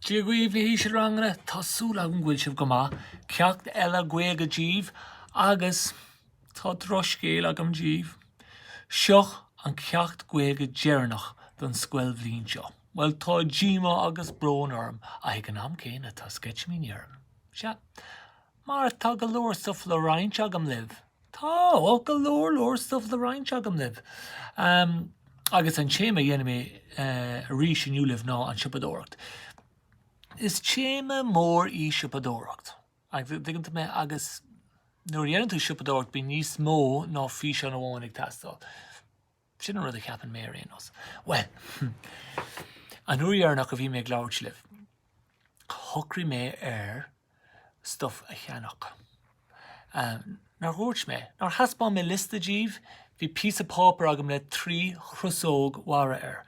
Díagh hísealranganna tásúla an ghuiil sibh go maith, ceacht eile gaeilge díobh agus tá droscéil agam díobh. Seoch an ceacht gaeilge deireanach don scoil bhliain seo. Well, tá Téama agus brón orm ag an am céine tá sceit mí orm. Se, mar tá go leor stuff le roinnt agam libh. Tá go leor stuff le roinnt agam libh. Agus an Téama dhéana mé rís iniu libh ná an Siopadóireacht. Is Téama mór í Siopadóireacht. Dúirt mé agus nuair dhéanann tú Siopadóireacht bí níos mó ná fís an bháin ag teastáil. Sin an rud a cheapan mé réanos. Well, an deireanach a bhí mé glabhairt libh. Thocraí mé stuff a cheannach. Nar thuairt mé, nar haspáin mé lista díobh, bhí píosa pápar agam le 3 chrosóg mhara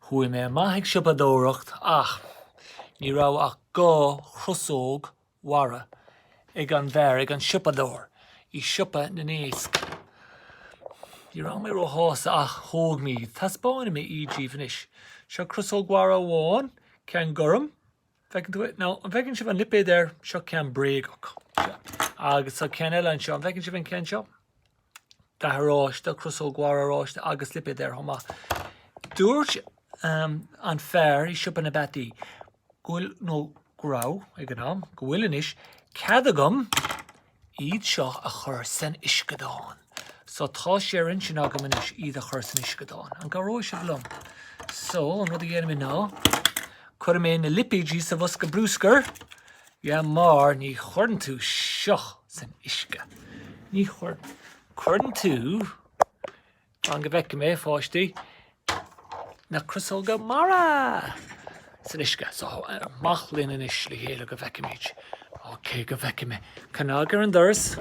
Chuaigh mé maith ag Siopadóireacht ach ní rah ach 2 chrosóg mhara ag an bhear ag an Siopadóir í siopa na néasc. Ní rah mé ro hása ach thóg mí, taspáin mé díobhanis. Seo chrosóg mhara amháin, ceann gurm, an bhecinn sibh an lipéad seo ceann bréagach. Agus tá ceann eile anseo, an bhecinn sibh an ceann seo. Dathráiste, chrosóg mhara ráiste agus lipéad thomá. Dúirt an fearr í siopa na betí, Gwyl nó grau ag an am, go bhfuil inis, cad agam iad seo a chur san isceadáin. So tá sé rin sin agam inis iad a chur san isceadáin. An garóis a bhlum. So, an rud a dhéanam ná, chuir mé na lipéidí sa bhosca brúscar, mar ní chuirn tú seo san isce. Ní chuirn tú, an go bheice mé fáistí, na crosóga mara. San isce, so mach linn inis le héile go bheice méid. Ok, go bheice mé. Canágar an doras,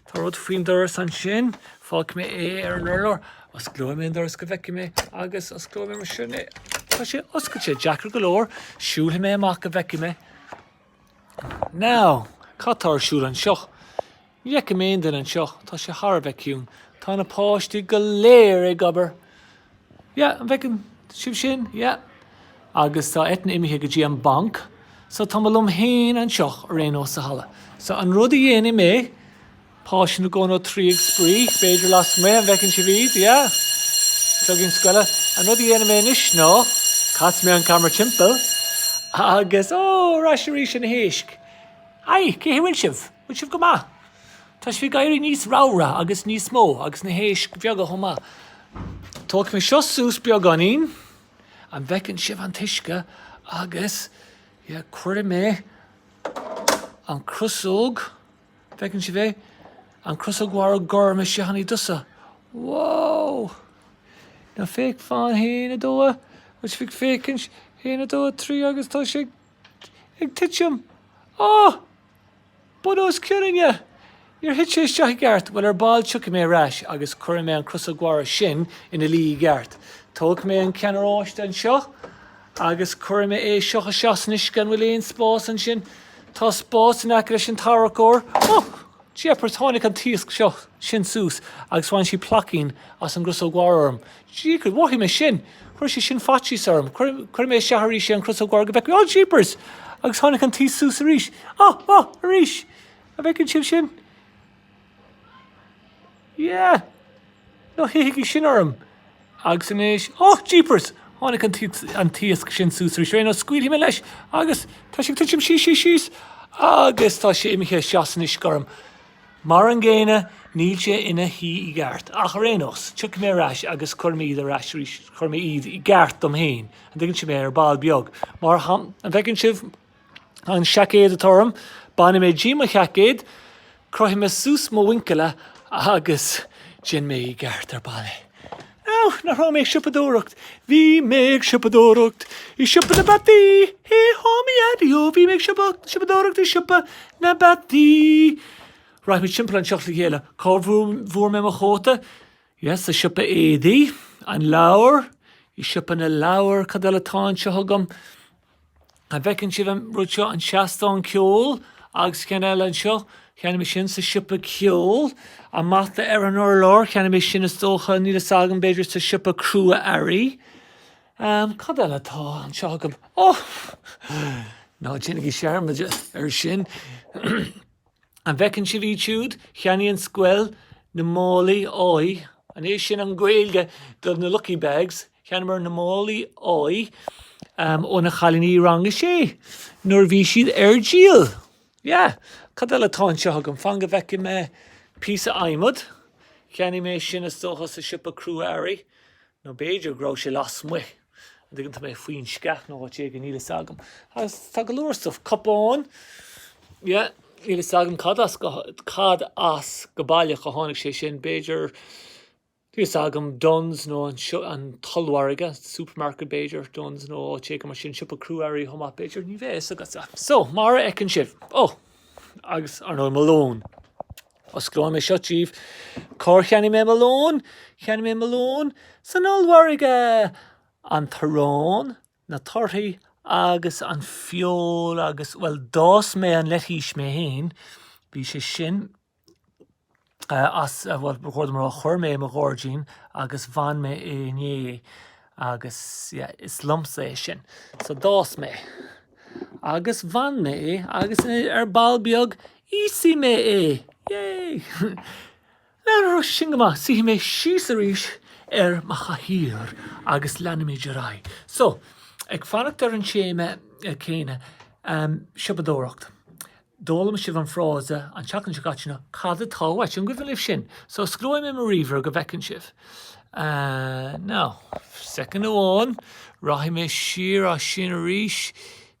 tá rud faoin doras an sin, fáic mé an urlór, os glóim an doras go bheice mé, agus os glóim mar sinné. Tá sé oscailte Jackar go leor, siúla mé amach go bheice mé. Now, catar siúil an seo. Níice mé den an seo, tá sé tharbheiciún. Tá na páistí go léir ag gobar. An bheiceann sibh sin, agus tá eithne imithe go dtí an banc, so tá lum héin an seoch ar réanós sa hala. So an rud a dhéana mé, páisin na gcónó 3 spree, beidir las mé an bhecinn si bhíd, Tuginn scoile. An rud a dhéana mé inis ná, cas mé an camera timpeall, agus, raisirí sin na héisc. Cé bhfuil sibh go maith. Tá sé gairí níos rára agus níos mó, agus na héisc beaga chomá. Tóg mé seo sús beag anín, an bhecinn sibh an tuisce agus chuir mé an crosóg, bhecinn si bheith, an crosóg mhara gorma seachaní dusa. Wow! Na féic fáin héana dóa, which fic fécinn héana dóa 3 agus tá sé ag titiam. Budós cuirinne! Níor hit sé isteach i gceart, well ar báil tucha mé reis agus chuir mé an crosóg mhara sin ina lí i gceart. Tóg mé an ceannaráiste an seo, agus chuir mé seo a seasanis gan bhfuil éon spás an sin. Tá spás in aice sin taracóir. Jeepers tháinig an tíosc seo sin sús, agus bhain si placín as an crosóg mhara orm. Jeepers, bhhaithí mé sin, chuir sé sin fatís orm, chuir mé seathairí sé an crosóg mhara go bheice, jeepers, agus tháinig an tí sús a rís. A rís, a bheiceann sibh sin. No hiigh sin orm. Agus in éis, jeepers! Tháinig an tíosc sin súsir sé nó scuilhí mé leis, agus tá sé tuitim síos, agus tá sé imithe seasanis gorm. Mar an ggéine, níl sé ina hí i gceart. Ach réanos, tucha mé reis agus chuir mé iad a reis, chuir mé iad i gceart dom héin, an dtuigeann si mé ar báil beag. Mar an bhecinn sibh an seacéad atám, banna mé Téama cheacéad, croithim mé sús mo winceile agus gin mé i gceart ar baile. Na rá méid Siopadóireacht, bhí méid Siopadóireacht, i siopa na betí, hámi adio, bhí méid Siopadóireacht i siopa na betí. Right, mé timpeall an seocht le chéile, cá bhúr mé mo chóta, a siopa édaí, an leabhar, i siopa na leabhar cadile táin seo thugam. An bhecinn sibh an rud seo an seaastán ceol, agus ceann eile an seo, cheanna mé sin sa siopa ceol, a mata ar an urlór, cheanna mé sin is dócha ní a sagan beidir sa siopa crua airí. Cad eile tá an seo agam. ná tsinnig searmaide sin. An bhecinn si bhí siúd, cheannaí an scuil na málaí ói, an é sin an gaeilge do na lucky bags, cheannar na málaí ói ó na chalaní ranga sé, nuair bhí siad díal. Yeah, cad eile tá seo agam fanga bhecinn me písa aimimid, cheannaí mé sin is dóchas sa siopa cruairí, nó béidir grá sé las mu. Dúnta mé faoin sceach nó té go nílas agam. Tá go leor stuff capáin, yeah, nílas agam cad as go bailach go tháinig sé sin béidir nílas agam Duns nó an talmhairge, supermarket béidir Duns nó té go mar sin siopa cruairí thomá béidir ní bheith agus. So, mar ecinn sibh. Agus ar nó Malone. Os glóim mé seo tíomh, cór cheannaí mé Malone, san talmhairge an tarrán, na torthaí agus an fiol agus, well, dás mé an leithís mé héin, bhí sé sin chuir mar a chur mé a ghordaín agus bhain mé é agus is lumsa é sin. So dás mé. Agus bhain mé agus ar ball beag ísí mé é. Yay! Ná sin go maith, suí mé síos arís ma chahír agus leanimid rai. So, ag fannacht ar an séime céine Siopadóireacht. Dóla me sibh an frása an teachann se gaiteanna cad atá weit an go bhfuil sin. So, scrúim mé mar riomhar go bhecinn sibh. Now, second amháin, raithí mé siar a sin arís,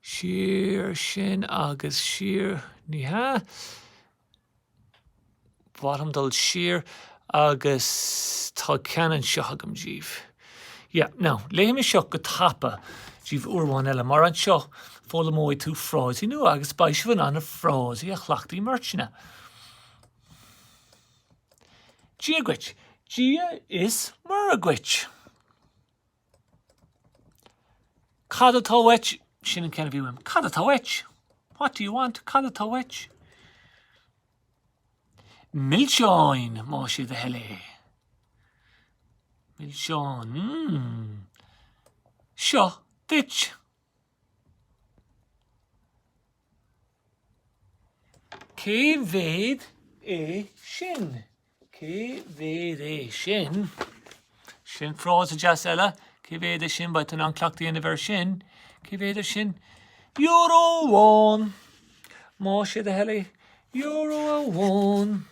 siar sin agus siar nithe. Bottom dul siar agus tá ceann seo agam díobh. Yeah, now, léim me seo go tapa díobh uairháin eile mar an seo fóla móid tú frásí nu agus baisibh an frásí a chhlachtaí martina. Dia gwit. Dia is mar a gwit. Cad atá weit, sin an ceann bhíim. Cad atá weit. What do you want? Cad atá weit. Milseáin má sé de heile. Milseáin. Seo, dit. Cé bhéad é sin. Cé bhéad é sin. Sin frás a deas eile. Cé bhéad é sin baid an cleachtaí ana bhar sin. Cé bhéad é sin. Euro 1. Má sé de heile. Euro 1.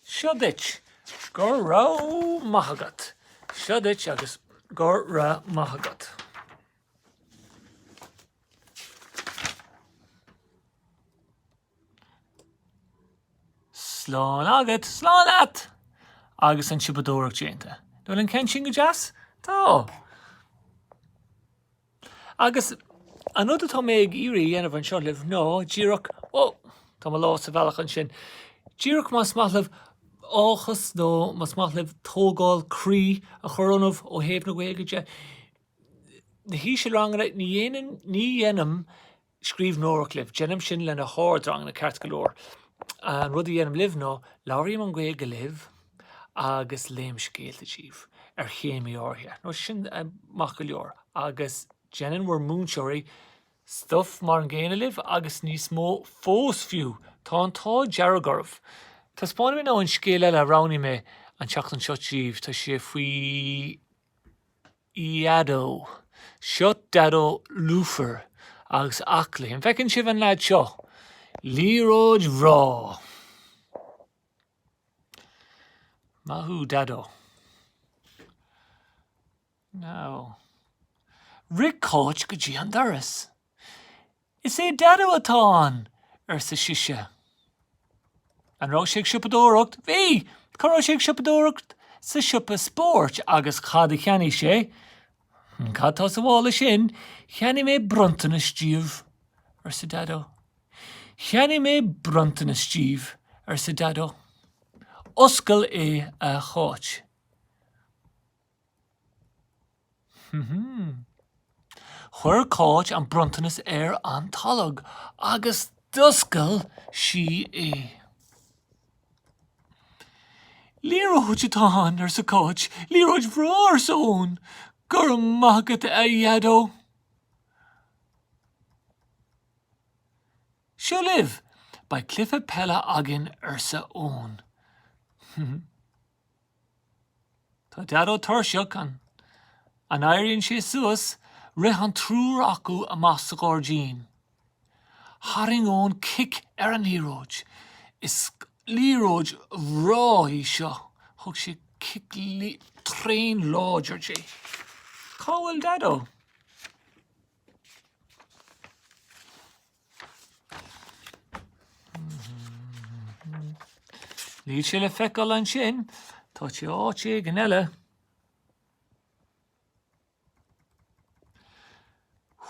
Seo dit. Gur rá maithagat. Seo dit agus gur rá maithagat. Slán agat, slán at! Agus an Siopadóireacht déanta. Dúil an cén sin go deas? Tá. Agus an rud atá mé ag irí dhéanamh an seo libh nó, díreach, tá má lá sa bhealach an sin. Díreach más maithlimh áchas nó más maithlimh tógáil crí a chorónmh ó héamh na gaeilge. Na hísealranganna ní dhéanam scríomh nóireach libh, déanam sin lena hádrang na ceart go leor. An rud a dhéanam libh nó, labhraíonn an gaeilge libh agus léim scéalta díobh ar chéimí orthe. Nó sin mac go leor. Agus déanann war múnseirí stuff mar an ggéine libh agus níos mó fós fiú. Tá an tá dearagormh. Tá spáinna mé ná an scéal eile ránaí mé an teachtain seo díobh tá sé faoi iadó. Seo dadó lúfar agus aclaí. An bhecinn sibh an leid seo. Líróid rá. Mahu dadó. No. Ricáid go dtí an doras. Is é dadó atá ar sa siise. An rá sé Siopadóireacht, bhí, chorá sé Siopadóireacht sa siopa spórt agus cad a cheannaí sé. Cad tá sa bhála sin, cheannaí mé brontainna stíomh ar sa dadó. Cheannaí mé brontainna stíomh ar sa dadó. Oscail é a cháit. Chuir cáit an brontanas ar an talamh agus doscail sí é. Líróid atá ar sa cóid, líróid bhrá sa ón, gur magat a dheadó. Seo liv, ba clifa pella agin ar sa ón. Tá deadó tuirseach an éiríonn sé suas rith an trúr acu amach sa gáirgin. Haring ón kick ar an líróid. Is líróid ráí seo. Thug sé kick tréin láidir sé. Cáhfuil deadó? Líd sé le feicáil an sin, tá sé áit sé gan eile.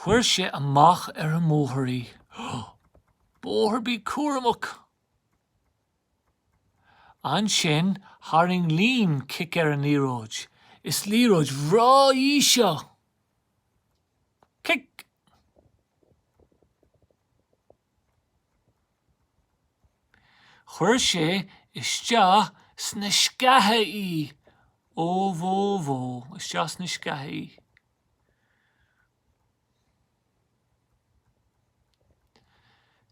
Chuir sé amach ar an móthaí. Bótharbí cuaramach. An sin, haring lín kick ar an líróid. Is líróid ráí seo. Kick! Chuir sé isteach sna scathe í. Ó bhó, isteach sna scathe í.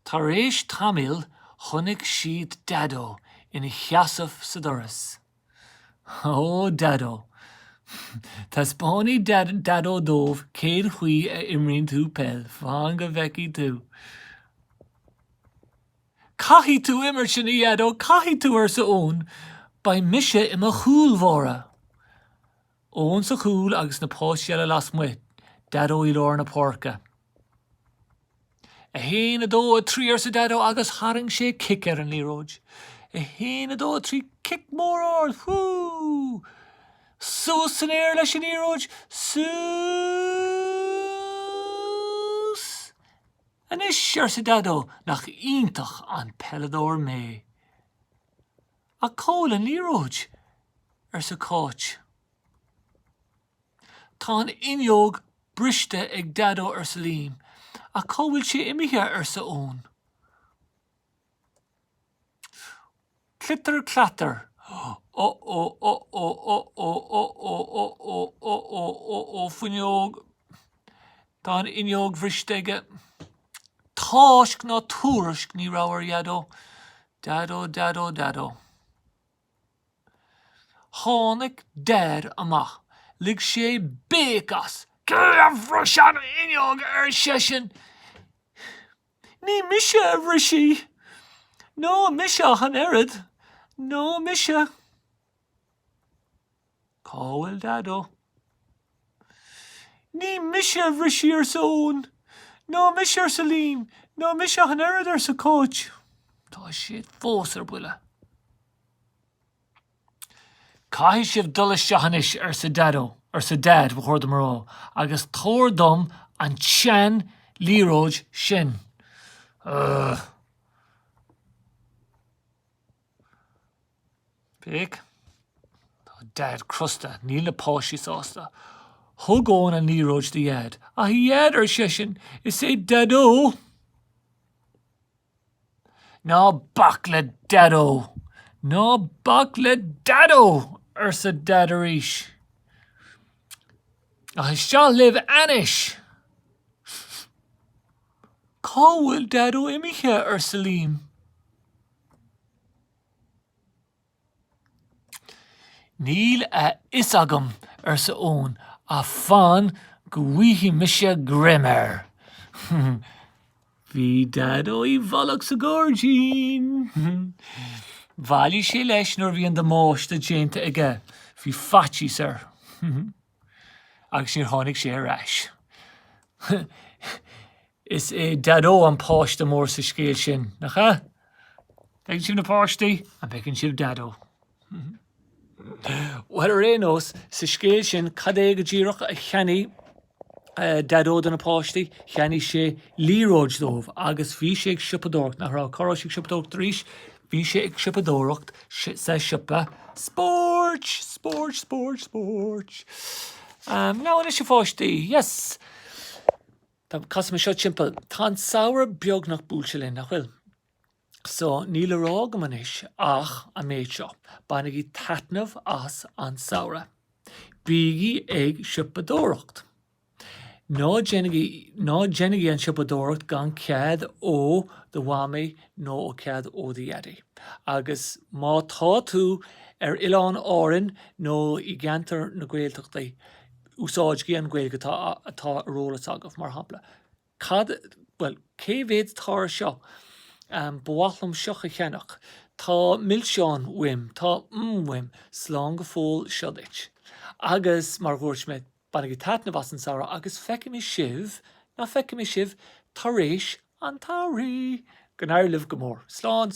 Tar éis tamil chunig siad deadó ina cheasamh sa doras. Ó deadó. Tá spáinní deadó dómh céad chuí a imríonn tú pell, fáin go bheicí tú. Caithí tú immer sin i deadó, caithí tú ar sa ón, ba mise im a chúl mhóra. Ón sa chúl agus na páisiile las muid, deadó i lár na pórca. A héana a dó a trí ar sa deadó agus haring sé kick ar an líróid. A héana a dó a trí kick mór ard, hú! Sús san éir leis an líróid, sús! Anis ar sa deadó nach iontach an pelladóir mé. A cóil an líróid ar sa cóit. Tá an inneog briste ag deadó ar sa lím. A cóhfuil sé imithe ar sa ón. Clitter clatter. Fuinneog. Tá an inneog bhriste táisc ná túrisc ní ráir deadó. Deadó. Tháinig dead amach. Lig sé bécas. Gyrra bhruisean inneog ar sesin. Ní mise a bhrisí. No mise an erid. No mise. Cáhfuil deadó. Ní mise a bhrisí ar sa ón. No mise ar sa lím. No mise an erid ar sa cóit. Tá siad fós ar buile. Caithí sibh dul isteach ar sa deadó. Ar sa dad bh chuirde marrá, agus tóir dom an tean líróid sin. Bíc? Tá dad crusta, níl na páisí sásta. Thugón an líróid de dad. A dhead ar sesin is é deadó. Ná bach le deadó. Ná bach le deadó ar sa dad ar ish. I shall live anish. Cáhfuil deadó imithe ar sa lím. Níl a is agam ar sa ón a fan go bhuaithí mise grimmer. Bhí deadó i bhalach sa gáirgin. Bhailí sé leis nuair bhíonn de máiste déanta aige. Bhí fatí sir. Agus níor tháinig sé ar ais. Is é deadó an páiste mór sa scéal sin, nacha? Beicinn sibh na páistí, a beicinn sibh deadó. Well ar éonós, sa scéal sin, cad é go ddíreach a cheannaí deadó den na páistí, cheannaí sé líróid dómh, agus bhí sé ag siopadóireacht, nach rá corá sé ag siopadóireacht rís, bhí sé ag siopadóireacht sa siopa sport. Now in is fáistí, yes. Tá cas me seo timpeall, tá saoire beag nach búil se linn nach bhfuil. So níl rá go manis ach a méid seo, bannig í tatnamh as an saora. Bígí ag Siopadóireacht. Ná dénigí an Siopadóireacht gan cead ó do bhamaí nó ó cead ó dhéadaí. Agus má tá tú Ileán áireann nó I gceantar na Gaeltachtaí úsáid cé an Gaeilge atá rólas agah mar hampla. Cé bhéad tar seo bhuaithlim seocha cheannach. Tá millseán uim, tá uim, slán go fóil siodit. Agus mar ghuairt me bannig tatnamh as an saora agus feicim I sibh tar éis an tarí. Gan air libh go mór. Slán.